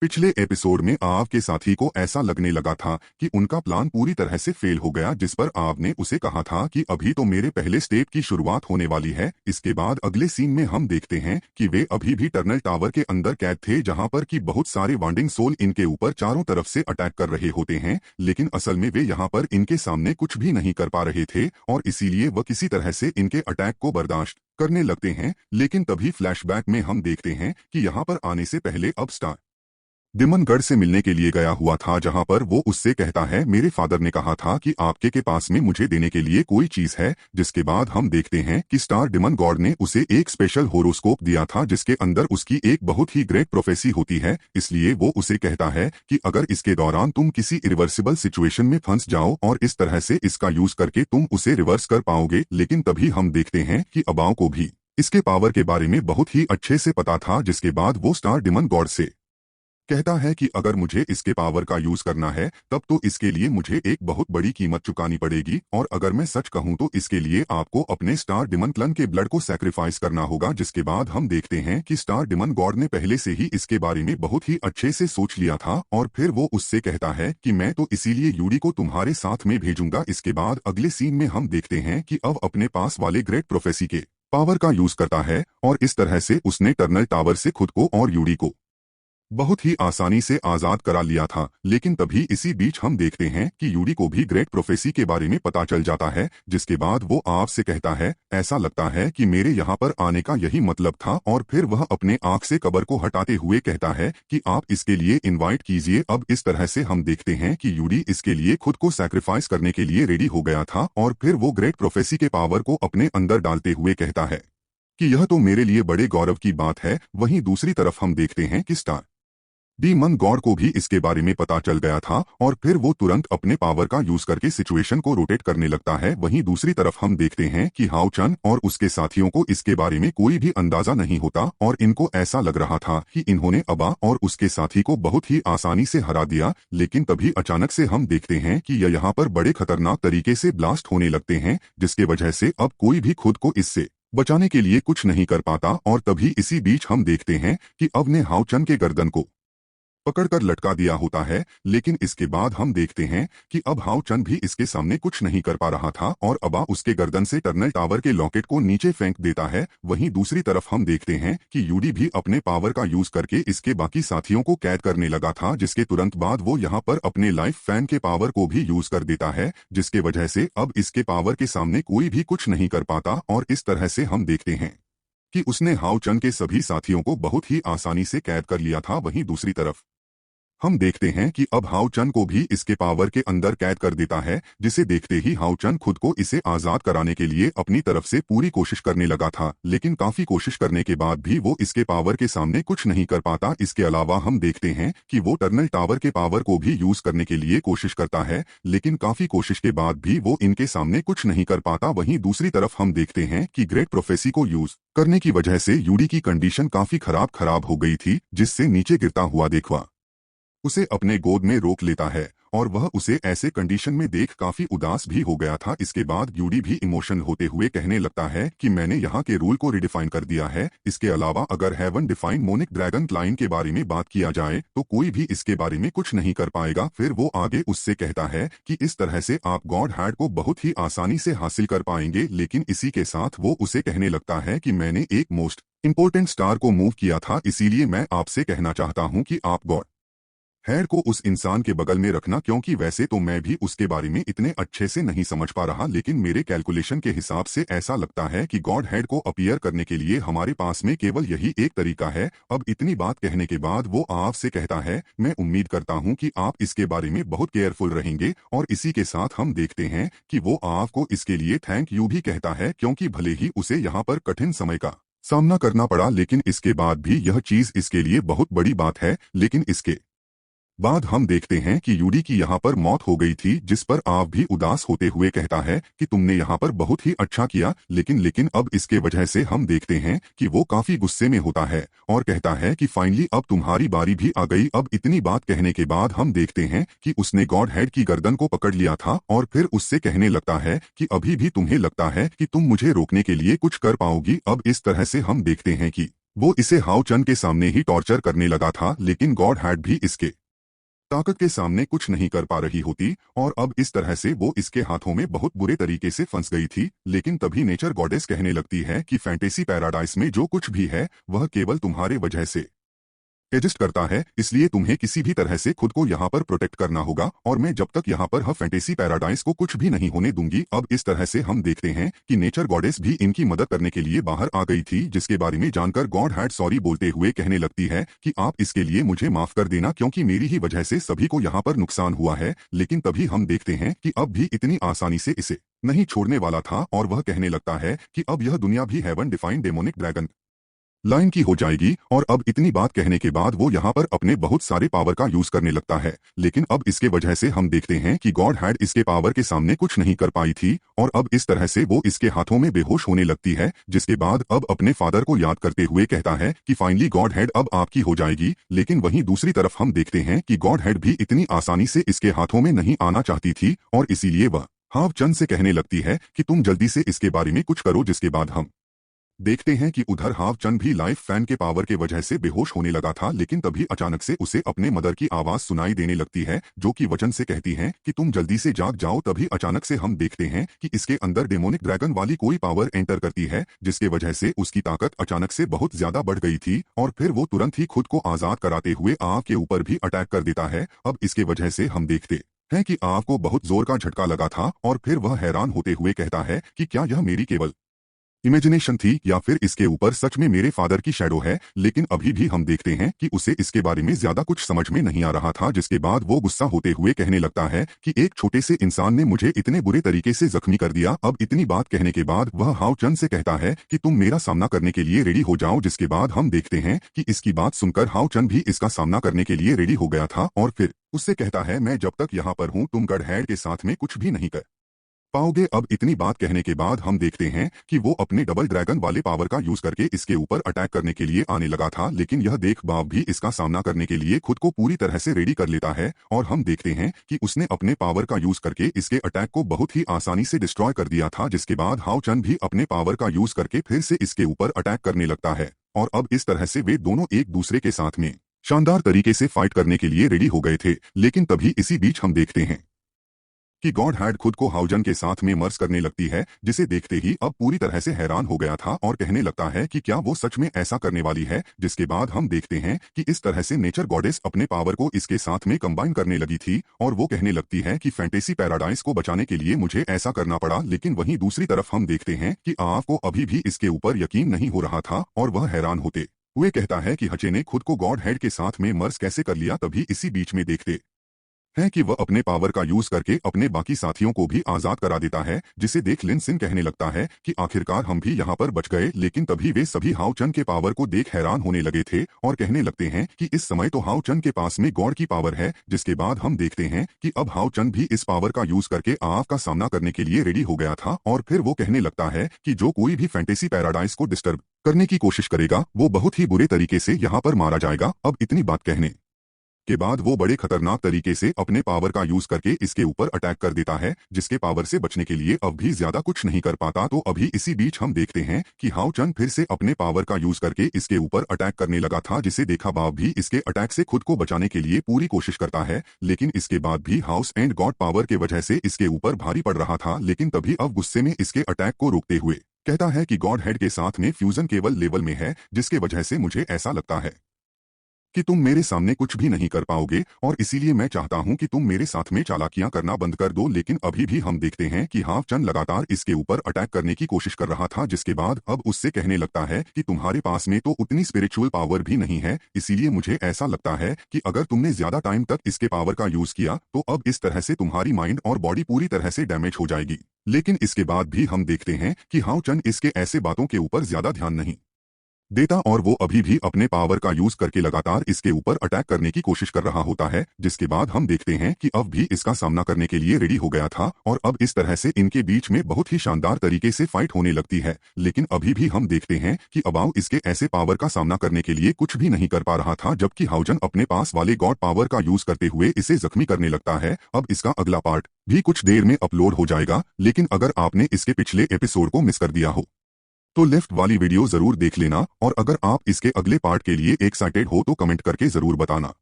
पिछले एपिसोड में आव के साथी को ऐसा लगने लगा था कि उनका प्लान पूरी तरह से फेल हो गया, जिस पर आव ने उसे कहा था कि अभी तो मेरे पहले स्टेप की शुरुआत होने वाली है। इसके बाद अगले सीन में हम देखते हैं कि वे अभी भी टनल टावर के अंदर कैद थे, जहां पर कि बहुत सारे वांडिंग सोल इनके ऊपर चारों तरफ से अटैक कर रहे होते हैं, लेकिन असल में वे यहाँ पर इनके सामने कुछ भी नहीं कर पा रहे थे और इसीलिए वह किसी तरह से इनके अटैक को बर्दाश्त करने लगते हैं। लेकिन तभी फ्लैशबैक में हम देखते हैं कि यहाँ पर आने से पहले अब स्टार दिमनगढ़ से मिलने के लिए गया हुआ था, जहां पर वो उससे कहता है मेरे फादर ने कहा था कि आपके के पास में मुझे देने के लिए कोई चीज है। जिसके बाद हम देखते हैं कि स्टार दिमनगढ़ ने उसे एक स्पेशल होरोस्कोप दिया था, जिसके अंदर उसकी एक बहुत ही ग्रेट प्रोफेसी होती है। इसलिए वो उसे कहता है कि अगर इसके दौरान तुम किसी इरिवर्सिबल सिचुएशन में फंस जाओ और इस तरह से इसका यूज करके तुम उसे रिवर्स कर पाओगे। लेकिन तभी हम देखते हैं कि अबाव को भी इसके पावर के बारे में बहुत ही अच्छे से पता था, जिसके बाद वो स्टार दिमनगढ़ से कहता है कि अगर मुझे इसके पावर का यूज करना है तब तो इसके लिए मुझे एक बहुत बड़ी कीमत चुकानी पड़ेगी, और अगर मैं सच कहूं तो इसके लिए आपको अपने स्टार डिमन क्लन के ब्लड को सैक्रिफाइस करना होगा। जिसके बाद हम देखते हैं कि स्टार डिमन गॉड ने पहले से ही इसके बारे में बहुत ही अच्छे से सोच लिया था और फिर वो उससे कहता है कि मैं तो इसीलिए यूडी को तुम्हारे साथ में भेजूंगा। इसके बाद अगले सीन में हम देखते हैं कि अब अपने पास वाले ग्रेट प्रोफेसी के पावर का यूज करता है और इस तरह से उसने टर्नल टावर से खुद को और यूडी को बहुत ही आसानी से आजाद करा लिया था। लेकिन तभी इसी बीच हम देखते हैं कि यूडी को भी ग्रेट प्रोफेसी के बारे में पता चल जाता है, जिसके बाद वो आपसे कहता है ऐसा लगता है कि मेरे यहाँ पर आने का यही मतलब था, और फिर वह अपने आंख से कबर को हटाते हुए कहता है कि आप इसके लिए इनवाइट कीजिए। अब इस तरह से हम देखते हैं कि यूडी इसके लिए खुद को सैक्रिफाइस करने के लिए रेडी हो गया था और फिर वो ग्रेट प्रोफेसी के पावर को अपने अंदर डालते हुए कहता है कि यह तो मेरे लिए बड़े गौरव की बात है। वहीं दूसरी तरफ हम देखते हैं कि स्टार डीमन गॉड को भी इसके बारे में पता चल गया था और फिर वो तुरंत अपने पावर का यूज करके सिचुएशन को रोटेट करने लगता है। वहीं दूसरी तरफ हम देखते हैं कि हाउ चन और उसके साथियों को इसके बारे में कोई भी अंदाजा नहीं होता और इनको ऐसा लग रहा था कि इन्होंने अबा और उसके साथी को बहुत ही आसानी से हरा दिया। लेकिन तभी अचानक से हम देखते हैं कि यह यहाँ पर बड़े खतरनाक तरीके से ब्लास्ट होने लगते हैं, जिसके वजह से अब कोई भी खुद को इससे बचाने के लिए कुछ नहीं कर पाता। और तभी इसी बीच हम देखते हैं कि अब ने हाउ चन के गर्दन को पकड़कर लटका दिया होता है। लेकिन इसके बाद हम देखते हैं कि अब हाउ चन भी इसके सामने कुछ नहीं कर पा रहा था और अबा उसके गर्दन से टर्नल टावर के लॉकेट को नीचे फेंक देता है। वहीं दूसरी तरफ हम देखते हैं कि यूडी भी अपने पावर का यूज करके इसके बाकी साथियों को कैद करने लगा था, जिसके तुरंत बाद वो यहाँ पर अपने लाइफ फैन के पावर को भी यूज कर देता है, जिसके वजह से अब इसके पावर के सामने कोई भी कुछ नहीं कर पाता। और इस तरह से हम देखते हैं कि उसने हाउ चन के सभी साथियों को बहुत ही आसानी से कैद कर लिया था। वहीं दूसरी तरफ हम देखते हैं कि अब हाउ चन को भी इसके पावर के अंदर कैद कर देता है, जिसे देखते ही हाउ चन खुद को इसे आजाद कराने के लिए अपनी तरफ से पूरी कोशिश करने लगा था। लेकिन काफी कोशिश करने के बाद भी वो इसके पावर के सामने कुछ नहीं कर पाता। इसके अलावा हम देखते हैं कि वो टर्नल टावर के पावर को भी यूज करने के लिए कोशिश करता है, लेकिन काफी कोशिश के बाद भी वो इनके सामने कुछ नहीं कर पाता। वहीं दूसरी तरफ हम देखते हैं कि ग्रेट प्रोफेसी को यूज करने की वजह से यूडी की कंडीशन काफी खराब हो गई थी, जिससे नीचे गिरता हुआ देखा उसे अपने गोद में रोक लेता है और वह उसे ऐसे कंडीशन में देख काफी उदास भी हो गया था। इसके बाद यूडी भी इमोशन होते हुए कहने लगता है कि मैंने यहाँ के रूल को रिडिफाइन कर दिया है। इसके अलावा अगर हेवन डिफाइंड मोनिक ड्रैगन क्लाइन के बारे में बात किया जाए तो कोई भी इसके बारे में कुछ नहीं कर पाएगा। फिर वो आगे उससे कहता है कि इस तरह से आप गॉड हैड को बहुत ही आसानी से हासिल कर पाएंगे। लेकिन इसी के साथ वो उसे कहने लगता है कि मैंने एक मोस्ट इंपोर्टेंट स्टार को मूव किया था, इसीलिए मैं आपसे कहना चाहता हूँ कि आप गॉड हैड को उस इंसान के बगल में रखना, क्योंकि वैसे तो मैं भी उसके बारे में इतने अच्छे से नहीं समझ पा रहा, लेकिन मेरे कैलकुलेशन के हिसाब से ऐसा लगता है कि गॉड हैड को अपीयर करने के लिए हमारे पास में केवल यही एक तरीका है। अब इतनी बात कहने के बाद वो आपसे कहता है मैं उम्मीद करता हूं कि आप इसके बारे में बहुत केयरफुल रहेंगे। और इसी के साथ हम देखते हैं कि वो आपको इसके लिए थैंक यू भी कहता है, क्योंकि भले ही उसे यहाँ पर कठिन समय का सामना करना पड़ा, लेकिन इसके बाद भी यह चीज इसके लिए बहुत बड़ी बात है। लेकिन इसके बाद हम देखते हैं कि यूडी की यहाँ पर मौत हो गई थी, जिस पर आव भी उदास होते हुए कहता है कि तुमने यहाँ पर बहुत ही अच्छा किया। लेकिन अब इसके वजह से हम देखते हैं कि वो काफी गुस्से में होता है और कहता है कि फाइनली अब तुम्हारी बारी भी आ गई। अब इतनी बात कहने के बाद हम देखते हैं कि उसने गॉड हेड की गर्दन को पकड़ लिया था और फिर उससे कहने लगता है कि अभी भी तुम्हें लगता है कि तुम मुझे रोकने के लिए कुछ कर पाओगी। अब इस तरह से हम देखते हैं कि वो इसे हाउ चन के सामने ही टॉर्चर करने लगा था, लेकिन गॉड हैड भी इसके ताकत के सामने कुछ नहीं कर पा रही होती, और अब इस तरह से वो इसके हाथों में बहुत बुरे तरीके से फंस गई थी। लेकिन तभी नेचर गॉडेस कहने लगती है कि फैंटेसी पैराडाइस में जो कुछ भी है वह केवल तुम्हारे वजह से एडजस्ट करता है, इसलिए तुम्हें किसी भी तरह से खुद को यहाँ पर प्रोटेक्ट करना होगा, और मैं जब तक यहाँ पर फैंटेसी पैराडाइस को कुछ भी नहीं होने दूंगी। अब इस तरह से हम देखते हैं कि नेचर गॉडेस भी इनकी मदद करने के लिए बाहर आ गई थी, जिसके बारे में जानकर गॉड हैड सॉरी बोलते हुए कहने लगती है कि आप इसके लिए मुझे माफ कर देना, क्योंकि मेरी ही वजह से सभी को यहाँ पर नुकसान हुआ है। लेकिन तभी हम देखते हैं कि अब भी इतनी आसानी से इसे नहीं छोड़ने वाला था, और वह कहने लगता है कि अब यह दुनिया भी heaven defined demonic dragon line की हो जाएगी। और अब इतनी बात कहने के बाद वो यहाँ पर अपने बहुत सारे पावर का यूज करने लगता है। लेकिन अब इसके वजह से हम देखते हैं कि गॉड हैड इसके पावर के सामने कुछ नहीं कर पाई थी, और अब इस तरह से वो इसके हाथों में बेहोश होने लगती है, जिसके बाद अब अपने फादर को याद करते हुए कहता है कि फाइनली गॉड हैड अब आपकी हो जाएगी। लेकिन वहीं दूसरी तरफ हम देखते हैं कि गॉड हैड भी इतनी आसानी से इसके हाथों में नहीं आना चाहती थी, और इसीलिए वह हाव चंद से कहने लगती है कि तुम जल्दी से इसके बारे में कुछ करो। जिसके बाद हम देखते हैं कि उधर हाव चंद भी लाइफ फैन के पावर के वजह से बेहोश होने लगा था। लेकिन तभी अचानक से उसे अपने मदर की आवाज सुनाई देने लगती है, जो कि वचन से कहती है कि तुम जल्दी से जाग जाओ। तभी अचानक से हम देखते हैं कि इसके अंदर डेमोनिक ड्रैगन वाली कोई पावर एंटर करती है, जिसके वजह से उसकी ताकत अचानक से बहुत ज्यादा बढ़ गई थी, और फिर वो तुरंत ही खुद को आजाद कराते हुए आग के ऊपर भी अटैक कर देता है। अब इसके वजह से हम देखते हैं कि आग को बहुत जोर का झटका लगा था, और फिर वह हैरान होते हुए कहता है कि क्या यह मेरी केवल इमेजिनेशन थी, या फिर इसके ऊपर सच में मेरे फादर की शैडो है। लेकिन अभी भी हम देखते हैं कि उसे इसके बारे में ज्यादा कुछ समझ में नहीं आ रहा था, जिसके बाद वो गुस्सा होते हुए कहने लगता है कि एक छोटे से इंसान ने मुझे इतने बुरे तरीके से जख्मी कर दिया। अब इतनी बात कहने के बाद वह हाव चंद से कहता है कि तुम मेरा सामना करने के लिए रेडी हो जाओ। जिसके बाद हम देखते हैं कि इसकी बात सुनकर हाव चंद भी इसका सामना करने के लिए रेडी हो गया था, और फिर उससे कहता है मैं जब तक यहाँ पर हूँ तुम गॉड हैड के साथ में कुछ भी नहीं कर पाओगे। अब इतनी बात कहने के बाद हम देखते हैं कि वो अपने डबल ड्रैगन वाले पावर का यूज करके इसके ऊपर अटैक करने के लिए आने लगा था। लेकिन यह देख बाब भी इसका सामना करने के लिए खुद को पूरी तरह से रेडी कर लेता है, और हम देखते हैं कि उसने अपने पावर का यूज करके इसके अटैक को बहुत ही आसानी से डिस्ट्रॉय कर दिया था। जिसके बाद हाव चंद भी अपने पावर का यूज करके फिर से इसके ऊपर अटैक करने लगता है, और अब इस तरह से वे दोनों एक दूसरे के साथ में शानदार तरीके से फाइट करने के लिए रेडी हो गए थे। लेकिन तभी इसी बीच हम देखते हैं कि गॉड हैड खुद को हाउजन के साथ में मर्ज करने लगती है, जिसे देखते ही अब पूरी तरह से हैरान हो गया था, और कहने लगता है कि क्या वो सच में ऐसा करने वाली है। जिसके बाद हम देखते हैं कि इस तरह से नेचर गॉडेस अपने पावर को इसके साथ में कंबाइन करने लगी थी, और वो कहने लगती है कि फैंटेसी पैराडाइस को बचाने के लिए मुझे ऐसा करना पड़ा। लेकिन वहीं दूसरी तरफ हम देखते हैं कि आव को अभी भी इसके ऊपर यकीन नहीं हो रहा था, और वह हैरान होते हुए कहता है कि हचे ने खुद को गॉड हेड के साथ में मर्ज कैसे कर लिया। तभी इसी बीच में देखते है कि वह अपने पावर का यूज करके अपने बाकी साथियों को भी आजाद करा देता है, जिसे देख लिन सिन कहने लगता है कि आखिरकार हम भी यहाँ पर बच गए। लेकिन तभी वे सभी हाव चन के पावर को देख हैरान होने लगे थे, और कहने लगते हैं कि इस समय तो हाव चन के पास में गॉड की पावर है। जिसके बाद हम देखते हैं कि अब हाव चन भी इस पावर का यूज करके आव का सामना करने के लिए रेडी हो गया था, और फिर वो कहने लगता है कि जो कोई भी फैंटेसी पैराडाइस को डिस्टर्ब करने की कोशिश करेगा वो बहुत ही बुरे तरीके से यहाँ पर मारा जाएगा। अब इतनी बात कहने के बाद वो बड़े खतरनाक तरीके से अपने पावर का यूज करके इसके ऊपर अटैक कर देता है, जिसके पावर से बचने के लिए अब भी ज्यादा कुछ नहीं कर पाता। तो अभी इसी बीच हम देखते हैं कि हाव चन फिर से अपने पावर का यूज करके इसके ऊपर अटैक करने लगा था, जिसे देखा बाब भी इसके अटैक से खुद को बचाने के लिए पूरी कोशिश करता है। लेकिन इसके बाद भी हाउस एंड गॉड पावर के वजह से इसके ऊपर भारी पड़ रहा था। लेकिन तभी अब गुस्से में इसके अटैक को रोकते हुए कहता है कि गॉड हेड के साथ में फ्यूजन केवल लेवल में है, जिसके वजह से मुझे ऐसा लगता है कि तुम मेरे सामने कुछ भी नहीं कर पाओगे, और इसीलिए मैं चाहता हूं कि तुम मेरे साथ में चालाकियां करना बंद कर दो। लेकिन अभी भी हम देखते हैं कि हाव चन लगातार इसके ऊपर अटैक करने की कोशिश कर रहा था, जिसके बाद अब उससे कहने लगता है कि तुम्हारे पास में तो उतनी स्पिरिचुअल पावर भी नहीं है, इसीलिए मुझे ऐसा लगता है कि अगर तुमने ज्यादा टाइम तक इसके पावर का यूज किया तो अब इस तरह से तुम्हारी माइंड और बॉडी पूरी तरह से डैमेज हो जाएगी। लेकिन इसके बाद भी हम देखते हैं कि हाव चन इसके ऐसे बातों के ऊपर ज्यादा ध्यान नहीं देता, और वो अभी भी अपने पावर का यूज करके लगातार इसके ऊपर अटैक करने की कोशिश कर रहा होता है। जिसके बाद हम देखते हैं कि अब भी इसका सामना करने के लिए रेडी हो गया था, और अब इस तरह से इनके बीच में बहुत ही शानदार तरीके से फाइट होने लगती है। लेकिन अभी भी हम देखते हैं कि अबाउ इसके ऐसे पावर का सामना करने के लिए कुछ भी नहीं कर पा रहा था, जबकि हाउजन अपने पास वाले गॉड पावर का यूज करते हुए इसे जख्मी करने लगता है। अब इसका अगला पार्ट भी कुछ देर में अपलोड हो जाएगा, लेकिन अगर आपने इसके पिछले एपिसोड को मिस कर दिया हो तो लिफ्ट वाली वीडियो जरूर देख लेना और अगर आप इसके अगले पार्ट के लिए एक्साइटेड हो तो कमेंट करके जरूर बताना।